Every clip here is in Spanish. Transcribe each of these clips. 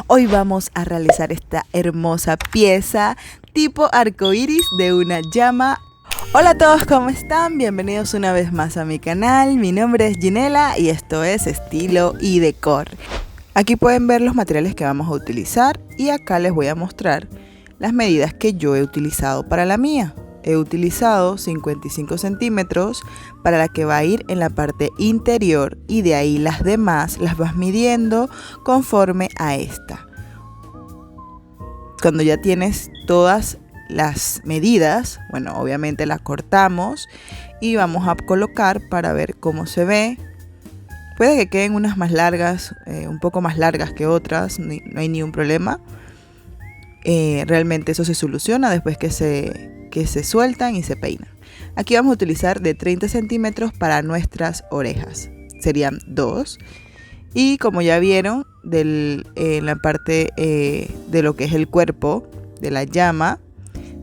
Hoy vamos a realizar esta hermosa pieza tipo arcoíris de una llama. Hola a todos, ¿cómo están? Bienvenidos una vez más a mi canal. Mi nombre es Ginela y esto es Estilo y Decor. Aquí pueden ver los materiales que vamos a utilizar y acá les voy a mostrar las medidas que yo he utilizado para la mía. He utilizado 55 centímetros para la que va a ir en la parte interior y de ahí las demás las vas midiendo conforme a esta. Cuando ya tienes todas las medidas, bueno, obviamente las cortamos y vamos a colocar para ver cómo se ve. Puede que queden unas más largas, un poco más largas que otras, no hay ningún problema. Realmente eso se soluciona después que se sueltan y se peinan. Aquí vamos a utilizar de 30 centímetros para nuestras orejas. Serían 2. Y como ya vieron, en la parte de lo que es el cuerpo de la llama,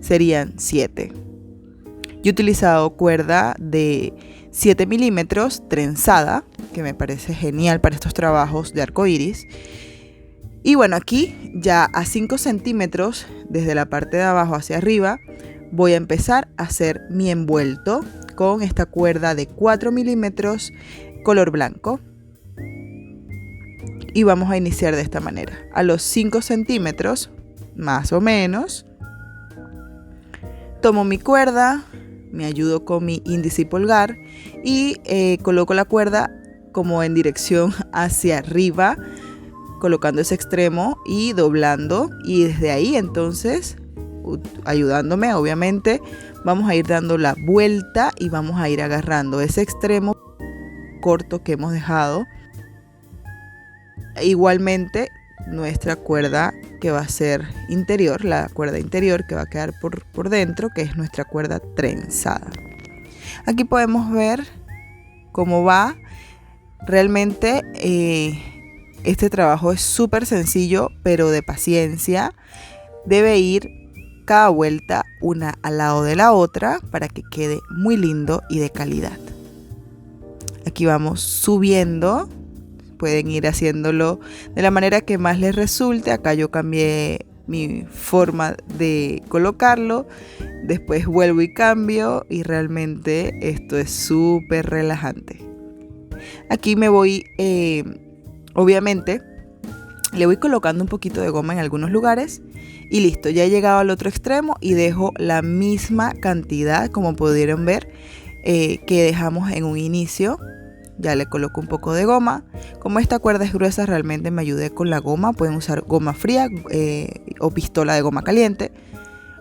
serían 7. Yo he utilizado cuerda de 7 milímetros trenzada, que me parece genial para estos trabajos de arcoíris. Y bueno, aquí ya a 5 centímetros desde la parte de abajo hacia arriba voy a empezar a hacer mi envuelto con esta cuerda de 4 milímetros color blanco. Y vamos a iniciar de esta manera. A los 5 centímetros, más o menos, tomo mi cuerda, me ayudo con mi índice y pulgar y coloco la cuerda como en dirección hacia arriba, colocando ese extremo y doblando, y desde ahí entonces, ayudándome obviamente, vamos a ir dando la vuelta y vamos a ir agarrando ese extremo corto que hemos dejado. Igualmente nuestra cuerda que va a ser interior, la cuerda interior que va a quedar por dentro, que es nuestra cuerda trenzada. Aquí podemos ver cómo va. Realmente este trabajo es súper sencillo, pero de paciencia. Debe ir cada vuelta una al lado de la otra para que quede muy lindo y de calidad. Aquí vamos subiendo. Pueden ir haciéndolo de la manera que más les resulte. Acá yo cambié mi forma de colocarlo. Después vuelvo y cambio. Y realmente esto es súper relajante. Aquí me voy, obviamente, le voy colocando un poquito de goma en algunos lugares. Y listo, ya he llegado al otro extremo y dejo la misma cantidad, como pudieron ver, que dejamos en un inicio. Ya le coloco un poco de goma. Como esta cuerda es gruesa, realmente me ayudé con la goma. Pueden usar goma fría o pistola de goma caliente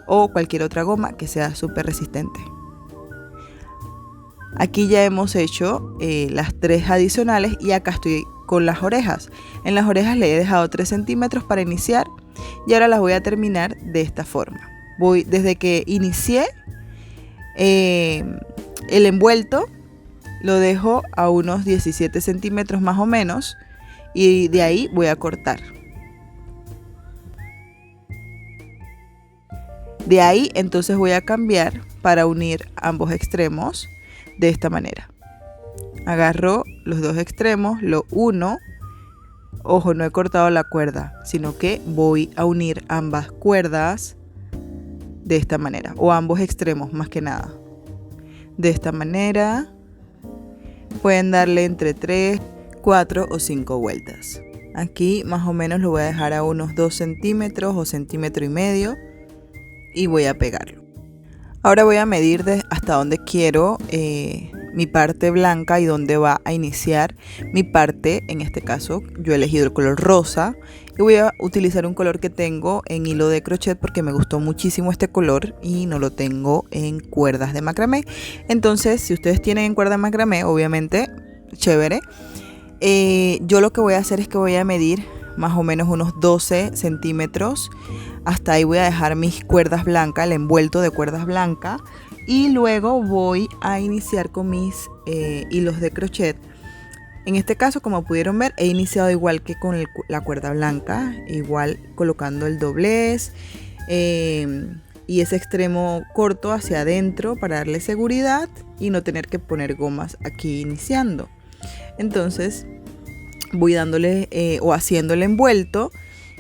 o cualquier otra goma que sea súper resistente. Aquí ya hemos hecho las 3 adicionales y acá estoy con las orejas. En las orejas le he dejado 3 centímetros para iniciar y ahora las voy a terminar de esta forma. Voy desde que inicié el envuelto. Lo dejo a unos 17 centímetros más o menos y de ahí voy a cortar. De ahí entonces voy a cambiar para unir ambos extremos de esta manera. Agarro los 2 extremos, lo uno. Ojo, no he cortado la cuerda, sino que voy a unir ambas cuerdas de esta manera, o ambos extremos más que nada. De esta manera. Pueden darle entre 3, 4 o 5 vueltas. Aquí más o menos lo voy a dejar a unos 2 centímetros o centímetro y medio y voy a pegarlo. Ahora voy a medir hasta donde quiero mi parte blanca y dónde va a iniciar mi parte. En este caso yo he elegido el color rosa y voy a utilizar un color que tengo en hilo de crochet porque me gustó muchísimo este color y no lo tengo en cuerdas de macramé. Entonces, si ustedes tienen en cuerda de macramé, obviamente chévere. Yo lo que voy a hacer es que voy a medir más o menos unos 12 centímetros. Hasta ahí voy a dejar mis cuerdas blancas, el envuelto de cuerdas blancas. Y luego voy a iniciar con mis hilos de crochet. En este caso, como pudieron ver, he iniciado igual que con la cuerda blanca, igual colocando el doblez y ese extremo corto hacia adentro para darle seguridad y no tener que poner gomas aquí iniciando. Entonces voy dándole o haciendo el envuelto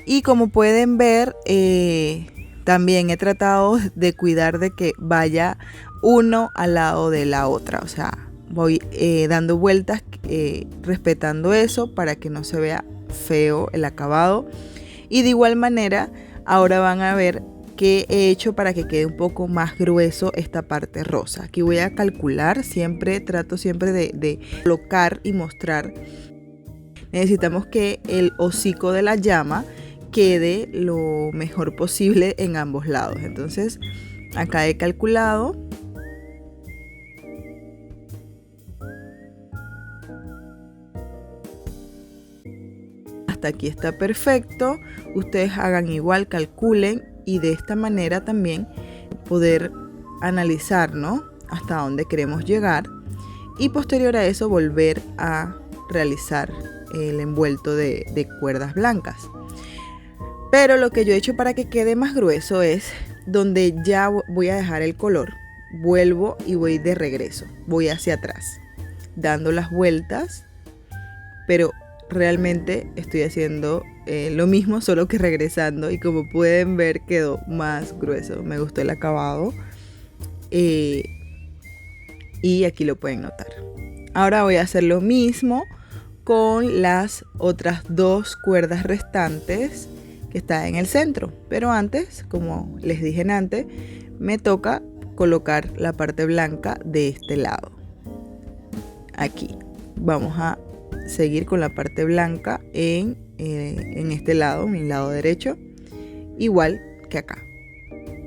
Y como pueden ver, también he tratado de cuidar de que vaya uno al lado de la otra, o sea, voy dando vueltas respetando eso para que no se vea feo el acabado. Y de igual manera ahora van a ver que he hecho para que quede un poco más grueso esta parte rosa. Aquí voy a calcular, trato siempre de colocar y mostrar. Necesitamos que el hocico de la llama quede lo mejor posible en ambos lados. Entonces acá he calculado. Hasta aquí está perfecto. Ustedes hagan igual, calculen y de esta manera también poder analizar, ¿no?, hasta dónde queremos llegar y posterior a eso volver a realizar el envuelto de cuerdas blancas. Pero lo que yo he hecho para que quede más grueso es donde ya voy a dejar el color, vuelvo y voy de regreso, voy hacia atrás dando las vueltas, pero realmente estoy haciendo lo mismo, solo que regresando, y como pueden ver quedó más grueso. Me gustó el acabado y aquí lo pueden notar. Ahora voy a hacer lo mismo con las otras dos cuerdas restantes que están en el centro, pero antes, como les dije antes, me toca colocar la parte blanca de este lado. Aquí vamos a seguir con la parte blanca en este lado, mi lado derecho, igual que acá.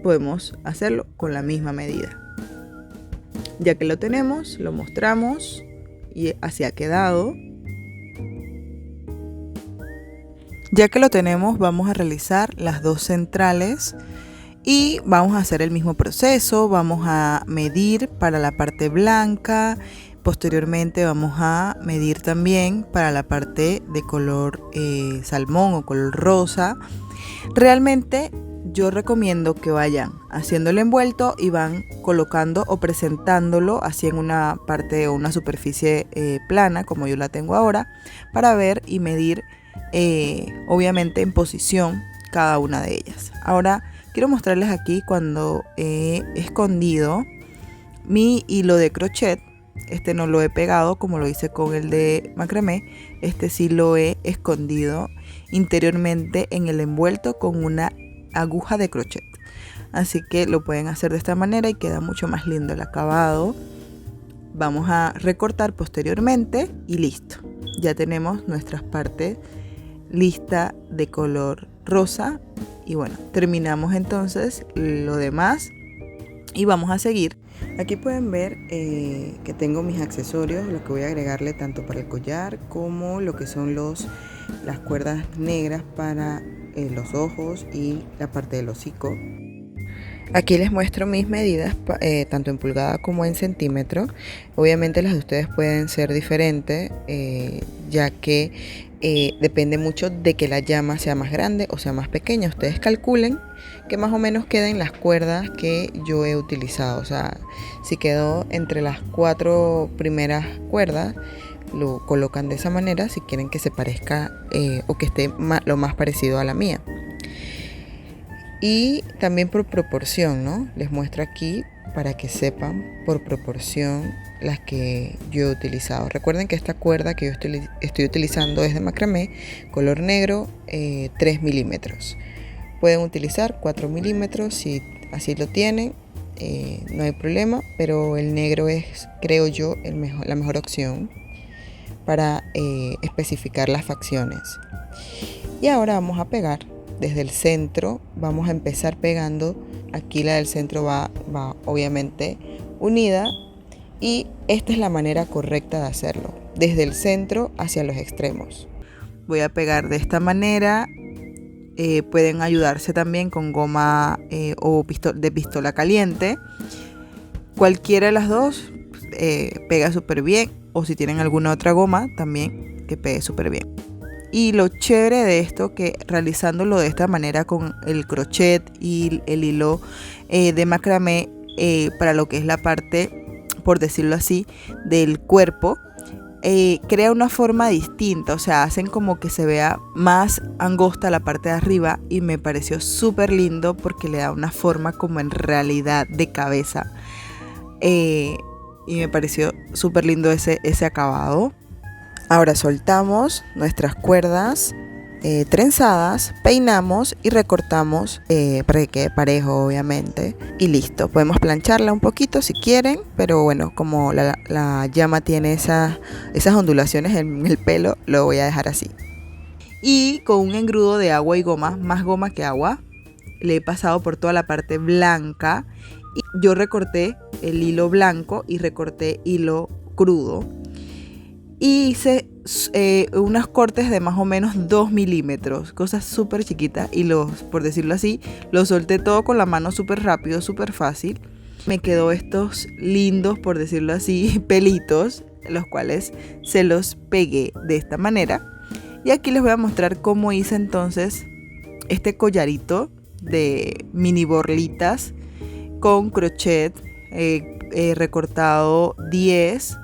Podemos hacerlo con la misma medida. Ya que lo tenemos, lo mostramos y así ha quedado. Ya que lo tenemos, vamos a realizar las dos centrales y vamos a hacer el mismo proceso. Vamos a medir para la parte blanca. Posteriormente vamos a medir también para la parte de color salmón o color rosa. Realmente yo recomiendo que vayan haciendo el envuelto y van colocando o presentándolo así en una parte o una superficie plana como yo la tengo ahora, para ver y medir obviamente en posición cada una de ellas. Ahora quiero mostrarles aquí cuando he escondido mi hilo de crochet. Este no lo he pegado como lo hice con el de macramé, este sí lo he escondido interiormente en el envuelto con una aguja de crochet. Así que lo pueden hacer de esta manera y queda mucho más lindo el acabado. Vamos a recortar posteriormente y listo. Ya tenemos nuestras partes listas de color rosa y bueno, terminamos entonces lo demás y vamos a seguir. Aquí pueden ver que tengo mis accesorios, lo que voy a agregarle tanto para el collar como lo que son las cuerdas negras para los ojos y la parte del hocico. Aquí les muestro mis medidas tanto en pulgada como en centímetro. Obviamente las de ustedes pueden ser diferentes ya que depende mucho de que la llama sea más grande o sea más pequeña. Ustedes calculen que más o menos queden las cuerdas que yo he utilizado. O sea, si quedó entre las 4 primeras cuerdas, lo colocan de esa manera si quieren que se parezca o que esté lo más parecido a la mía. Y también por proporción, ¿no? Les muestro aquí para que sepan por proporción las que yo he utilizado. Recuerden que esta cuerda que yo estoy utilizando es de macramé, color negro, 3 milímetros. Pueden utilizar 4 milímetros si así lo tienen, no hay problema, pero el negro es, creo yo, la mejor opción para especificar las facciones. Y ahora vamos a pegar desde el centro. Vamos a empezar pegando. Aquí la del centro va obviamente unida y esta es la manera correcta de hacerlo, desde el centro hacia los extremos. Voy a pegar de esta manera. Pueden ayudarse también con goma o de pistola caliente. Cualquiera de las dos pega súper bien, o si tienen alguna otra goma también que pegue súper bien. Y lo chévere de esto, que realizándolo de esta manera con el crochet y el hilo de macramé para lo que es la parte, por decirlo así, del cuerpo, crea una forma distinta, o sea, hacen como que se vea más angosta la parte de arriba y me pareció súper lindo porque le da una forma como en realidad de cabeza. Y me pareció súper lindo ese acabado. Ahora soltamos nuestras cuerdas trenzadas, peinamos y recortamos para que quede parejo, obviamente, y listo. Podemos plancharla un poquito si quieren, pero bueno, como la llama tiene esas ondulaciones en el pelo, lo voy a dejar así. Y con un engrudo de agua y goma, más goma que agua, le he pasado por toda la parte blanca y yo recorté el hilo blanco y recorté hilo crudo y hice unos cortes de más o menos 2 milímetros, cosas súper chiquitas, y por decirlo así, los solté todo con la mano súper rápido, súper fácil. Me quedó estos lindos, por decirlo así, pelitos, los cuales se los pegué de esta manera. Y aquí les voy a mostrar cómo hice entonces este collarito de mini borlitas con crochet recortado 10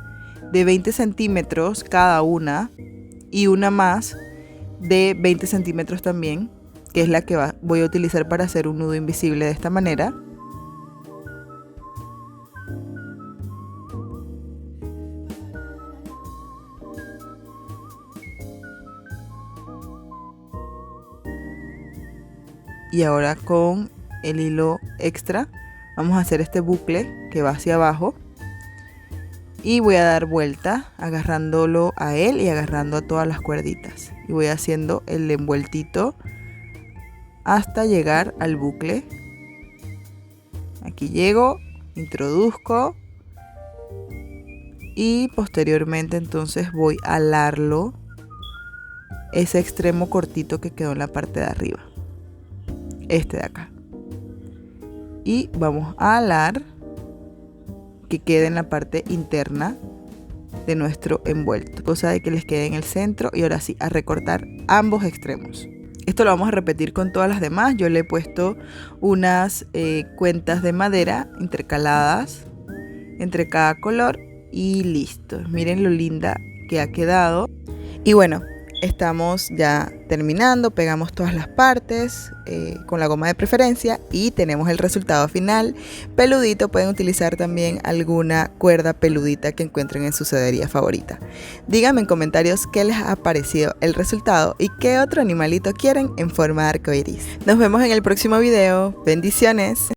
de 20 centímetros cada una y una más de 20 centímetros también, que es la que voy a utilizar para hacer un nudo invisible de esta manera. Y ahora con el hilo extra vamos a hacer este bucle que va hacia abajo. Y voy a dar vuelta agarrándolo a él y agarrando a todas las cuerditas. Y voy haciendo el envueltito hasta llegar al bucle. Aquí llego, introduzco y posteriormente entonces voy a alarlo, ese extremo cortito que quedó en la parte de arriba, este de acá. Y vamos a alar que quede en la parte interna de nuestro envuelto, cosa de que les quede en el centro. Y ahora sí, a recortar ambos extremos. Esto lo vamos a repetir con todas las demás. Yo le he puesto unas cuentas de madera intercaladas entre cada color y listo. Miren lo linda que ha quedado. Y bueno, estamos ya terminando, pegamos todas las partes con la goma de preferencia y tenemos el resultado final peludito. Pueden utilizar también alguna cuerda peludita que encuentren en su sedería favorita. Díganme en comentarios qué les ha parecido el resultado y qué otro animalito quieren en forma de arcoiris. Nos vemos en el próximo video. Bendiciones.